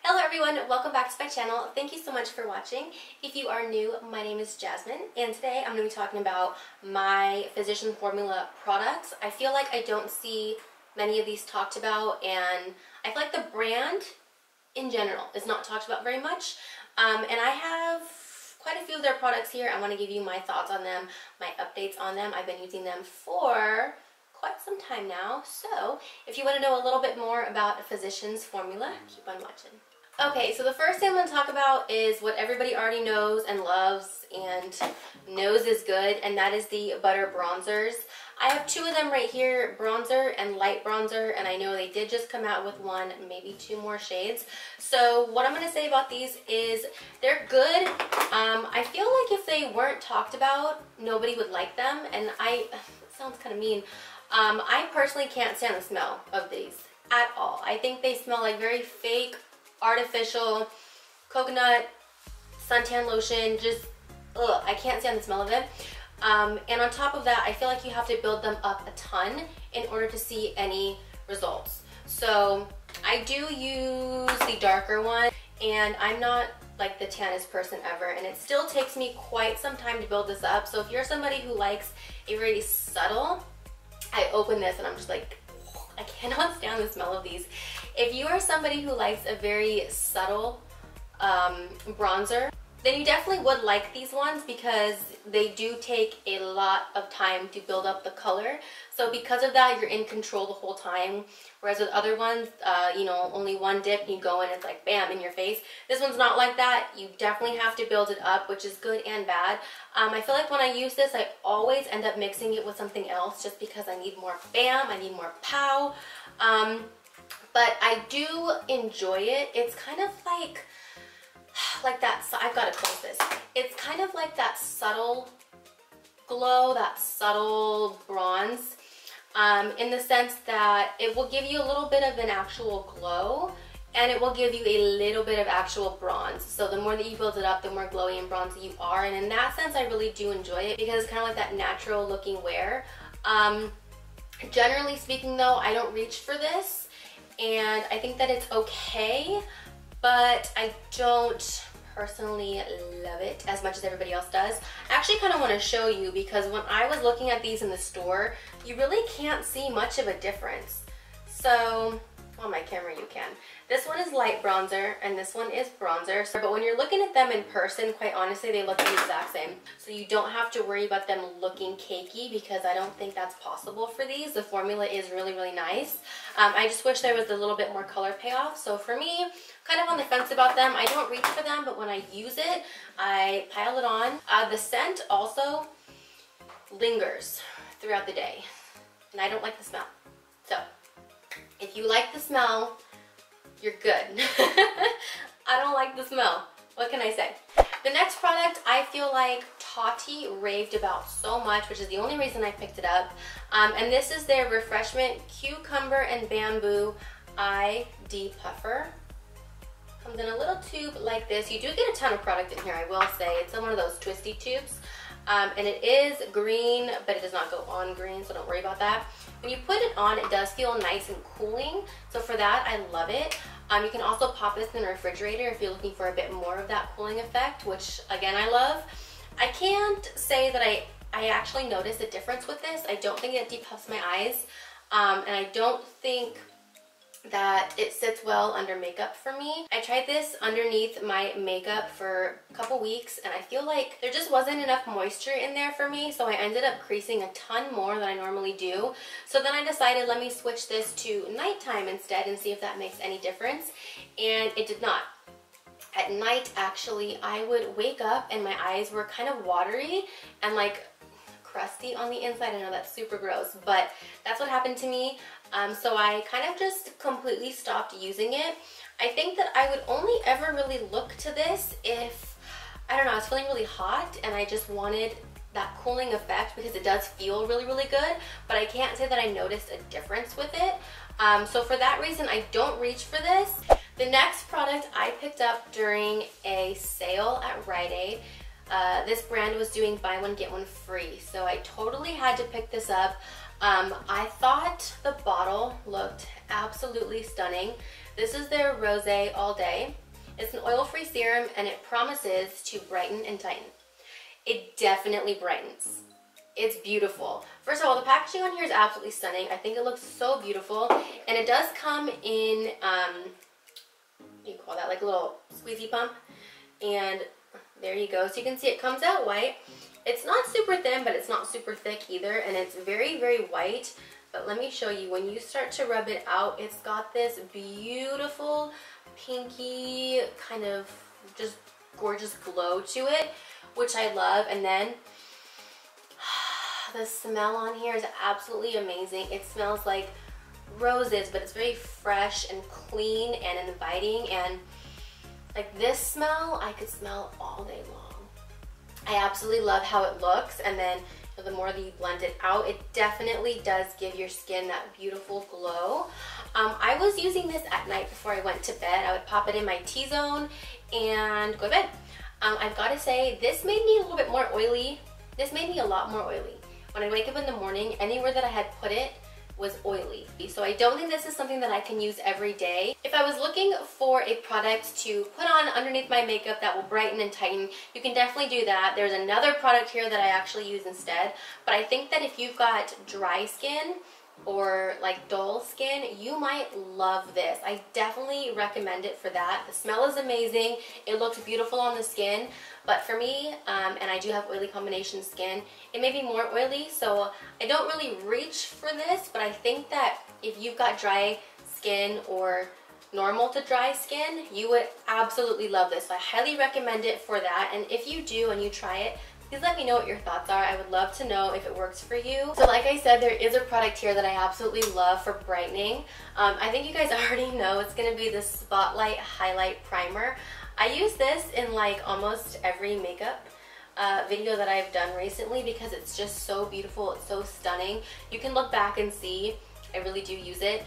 Hello everyone, welcome back to my channel. Thank you so much for watching. If you are new, my name is Jasmine, and today I'm going to be talking about my Physician Formula products. I feel like I don't see many of these talked about, and I feel like the brand in general is not talked about very much. And I have quite a few of their products here. I want to give you my thoughts on them, my updates on them. I've been using them for quite some time now, so if you want to know a little bit more about a Physician's Formula, keep on watching. Okay, so the first thing I'm going to talk about is what everybody already knows and loves and knows is good, and that is the butter bronzers. I have two of them right here, bronzer and light bronzer, and I know they did just come out with one, maybe two more shades. So what I'm going to say about these is they're good. I feel like if they weren't talked about, nobody would like them, and it sounds kind of mean. I personally can't stand the smell of these at all. I think they smell like very fake, artificial coconut suntan lotion. Just ugh, I can't stand the smell of it. And on top of that, I feel like you have to build them up a ton in order to see any results. So I do use the darker one, and I'm not like the tannest person ever, and it still takes me quite some time to build this up. So if you're somebody who likes a very subtle, I open this and I'm just like, I cannot stand the smell of these. If you are somebody who likes a very subtle bronzer, then you definitely would like these ones because they do take a lot of time to build up the color. So because of that, you're in control the whole time. Whereas with other ones, you know, only one dip, you go in, it's like bam, in your face. This one's not like that. You definitely have to build it up, which is good and bad. I feel like when I use this, I always end up mixing it with something else just because I need more bam, I need more pow. But I do enjoy it. It's kind of like that, I've got to close this. It's kind of like that subtle glow, that subtle bronze, in the sense that it will give you a little bit of an actual glow, and it will give you a little bit of actual bronze. So the more that you build it up, the more glowy and bronzy you are, and in that sense, I really do enjoy it because it's kind of like that natural looking wear. Generally speaking though, I don't reach for this, and I think that it's okay, but I don't personally love it as much as everybody else does. I actually kind of want to show you because when I was looking at these in the store, you really can't see much of a difference. So on my camera you can. This one is light bronzer and this one is bronzer. But when you're looking at them in person, quite honestly, they look the exact same. So you don't have to worry about them looking cakey because I don't think that's possible for these. The formula is really, really nice. I just wish there was a little bit more color payoff. So for me, kind of on the fence about them. I don't reach for them, but when I use it, I pile it on. The scent also lingers throughout the day, and I don't like the smell. So if you like the smell, you're good. I don't like the smell. What can I say? The next product I feel like Tati raved about so much, which is the only reason I picked it up. And this is their Refreshment Cucumber and Bamboo Eye Depuffer. Comes in a little tube like this. You do get a ton of product in here, I will say. It's one of those twisty tubes. And it is green, but it does not go on green, so don't worry about that. When you put it on, it does feel nice and cooling. So for that, I love it. You can also pop this in the refrigerator if you're looking for a bit more of that cooling effect, which again, I love. I can't say that I actually noticed a difference with this. I don't think it depuffs my eyes. And I don't think that it sits well under makeup for me. I tried this underneath my makeup for a couple weeks, and I feel like there just wasn't enough moisture in there for me, so I ended up creasing a ton more than I normally do. So then I decided, let me switch this to nighttime instead and see if that makes any difference, and it did not. At night, actually, I would wake up and my eyes were kind of watery and like crusty on the inside. I know that's super gross, but that's what happened to me. So I kind of just completely stopped using it. I think that I would only ever really look to this if, I don't know, I was feeling really hot and I just wanted that cooling effect because it does feel really, really good, but I can't say that I noticed a difference with it. So for that reason, I don't reach for this. The next product I picked up during a sale at Rite Aid. This brand was doing buy one get one free, so I totally had to pick this up. I thought the bottle looked absolutely stunning. This is their Rosé All Day. It's an oil-free serum and it promises to brighten and tighten. It definitely brightens. It's beautiful. First of all, the packaging on here is absolutely stunning. I think it looks so beautiful. And it does come in, what do you call that, like a little squeezy pump. And there you go. So you can see it comes out white. It's not super thin, but it's not super thick either. And it's very, very white. But let me show you, when you start to rub it out, it's got this beautiful pinky kind of just gorgeous glow to it, which I love. And then the smell on here is absolutely amazing. It smells like roses, but it's very fresh and clean and inviting. And like this smell, I could smell all day long. I absolutely love how it looks. And then the more that you blend it out, it definitely does give your skin that beautiful glow. I was using this at night before I went to bed. I would pop it in my T-zone and go to bed. I've got to say, this made me a little bit more oily. This made me a lot more oily. When I wake up in the morning, anywhere that I had put it was oily. So I don't think this is something that I can use every day. If I was looking for a product to put on underneath my makeup that will brighten and tighten, you can definitely do that. There's another product here that I actually use instead. But I think that if you've got dry skin or like dull skin, you might love this. I definitely recommend it for that. The smell is amazing. It looks beautiful on the skin. But for me, and I do have oily combination skin, it may be more oily, so I don't really reach for this, but I think that if you've got dry skin or normal to dry skin, you would absolutely love this. So I highly recommend it for that. And if you do and you try it, please let me know what your thoughts are. I would love to know if it works for you. So like I said, there is a product here that I absolutely love for brightening. I think you guys already know it's going to be the Spotlight Highlight Primer. I use this in like almost every makeup video that I've done recently because it's just so beautiful. It's so stunning. You can look back and see I really do use it.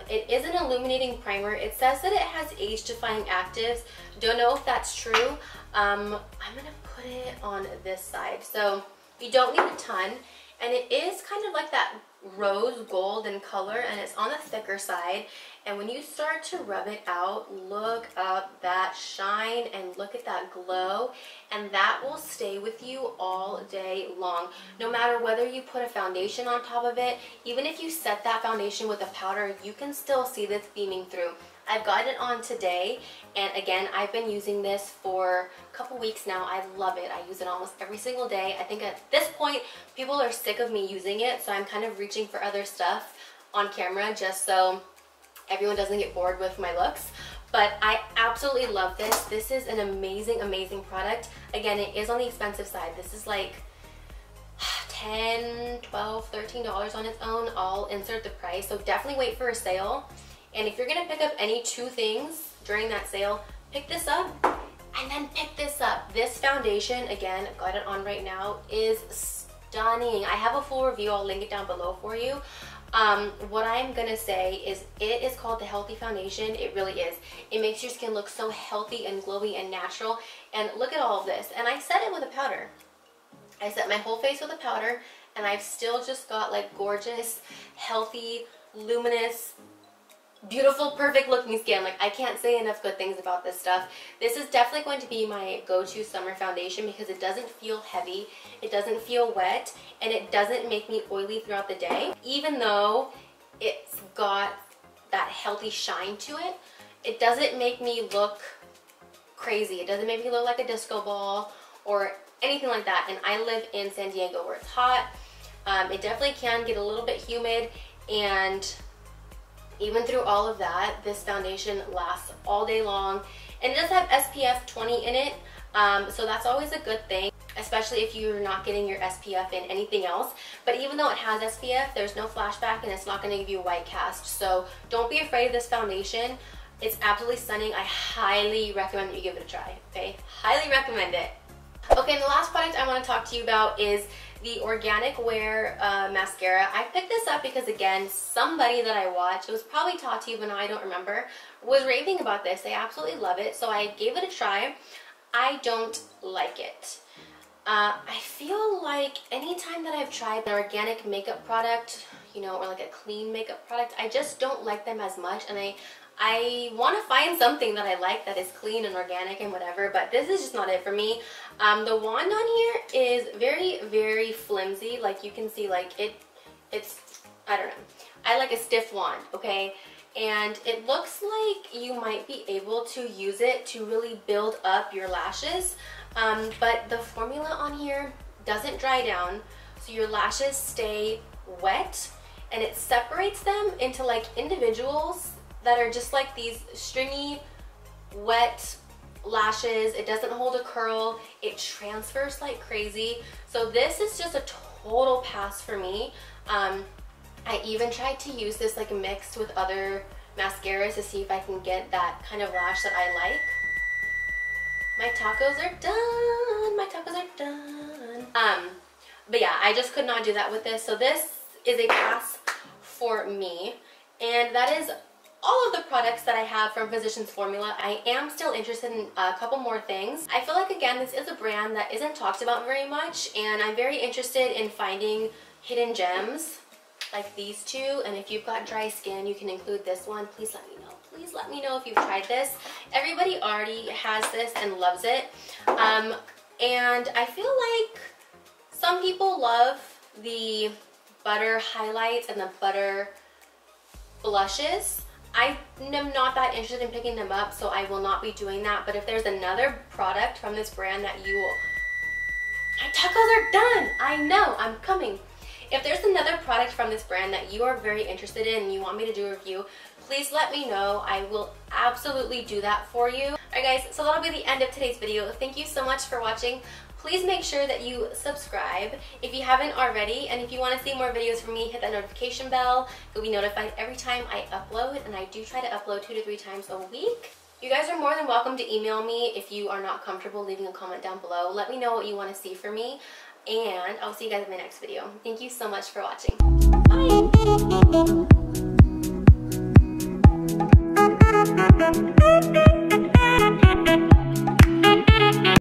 It is an illuminating primer. It says that it has age-defying actives. Don't know if that's true. I'm gonna put it on this side. So you don't need a ton, and it is kind of like that rose gold in color, and it's on the thicker side. And when you start to rub it out, look at that shine and look at that glow, and that will stay with you all day long. No matter whether you put a foundation on top of it, even if you set that foundation with a powder, you can still see this beaming through. I've got it on today, and again, I've been using this for a couple weeks now. I love it. I use it almost every single day. I think at this point, people are sick of me using it, so I'm kind of reaching for other stuff on camera just so everyone doesn't get bored with my looks. But I absolutely love this. This is an amazing, amazing product. Again, it is on the expensive side. This is like $10, $12, $13 on its own. I'll insert the price, so definitely wait for a sale. And if you're gonna pick up any two things during that sale, pick this up and then pick this up. This foundation, again, I've got it on right now, is stunning. I have a full review. I'll link it down below for you. What I'm gonna say is it is called the Healthy Foundation. It really is. It makes your skin look so healthy and glowy and natural. And look at all of this. And I set it with a powder. I set my whole face with a powder, and I've still just got like gorgeous, healthy, luminous, beautiful, perfect looking skin. Like, I can't say enough good things about this stuff. This is definitely going to be my go-to summer foundation because it doesn't feel heavy, it doesn't feel wet, and it doesn't make me oily throughout the day. Even though it's got that healthy shine to it, it doesn't make me look crazy. It doesn't make me look like a disco ball or anything like that. And I live in San Diego where it's hot. It definitely can get a little bit humid, and even through all of that, this foundation lasts all day long. And it does have SPF 20 in it, so that's always a good thing, especially if you're not getting your SPF in anything else. But even though it has SPF, there's no flashback, and it's not going to give you a white cast. So don't be afraid of this foundation. It's absolutely stunning. I highly recommend that you give it a try, okay? Highly recommend it. Okay, and the last product I want to talk to you about is the Organic Wear mascara. I picked this up because, again, somebody that I watched, it was probably Tati, but now I don't remember, was raving about this. They absolutely love it, so I gave it a try. I don't like it. I feel like anytime that I've tried an organic makeup product, you know, or like a clean makeup product, I just don't like them as much, and I want to find something that I like that is clean and organic and whatever, but this is just not it for me. The wand on here is very, very flimsy. Like you can see, like it's, I don't know. I like a stiff wand, okay? And it looks like you might be able to use it to really build up your lashes, but the formula on here doesn't dry down, so your lashes stay wet, and it separates them into like individuals that are just like these stringy, wet lashes. It doesn't hold a curl. It transfers like crazy. So this is just a total pass for me. I even tried to use this like mixed with other mascaras to see if I can get that kind of lash that I like. My tacos are done. My tacos are done. But yeah, I just could not do that with this. So this is a pass for me. And that is all of the products that I have from Physicians Formula. I am still interested in a couple more things. I feel like, again, this is a brand that isn't talked about very much, and I'm very interested in finding hidden gems like these two. And if you've got dry skin, you can include this one. Please let me know. Please let me know if you've tried this. Everybody already has this and loves it. And I feel like some people love the butter highlights and the butter blushes. I am not that interested in picking them up, so I will not be doing that. But if there's another product from this brand that you will... My tacos are done! I know, I'm coming. If there's another product from this brand that you are very interested in and you want me to do a review, please let me know. I will absolutely do that for you. Alright guys, so that'll be the end of today's video. Thank you so much for watching. Please make sure that you subscribe if you haven't already, and if you want to see more videos from me, hit that notification bell. You'll be notified every time I upload, and I do try to upload 2 to 3 times a week. You guys are more than welcome to email me if you are not comfortable leaving a comment down below. Let me know what you want to see from me, and I'll see you guys in my next video. Thank you so much for watching. Bye!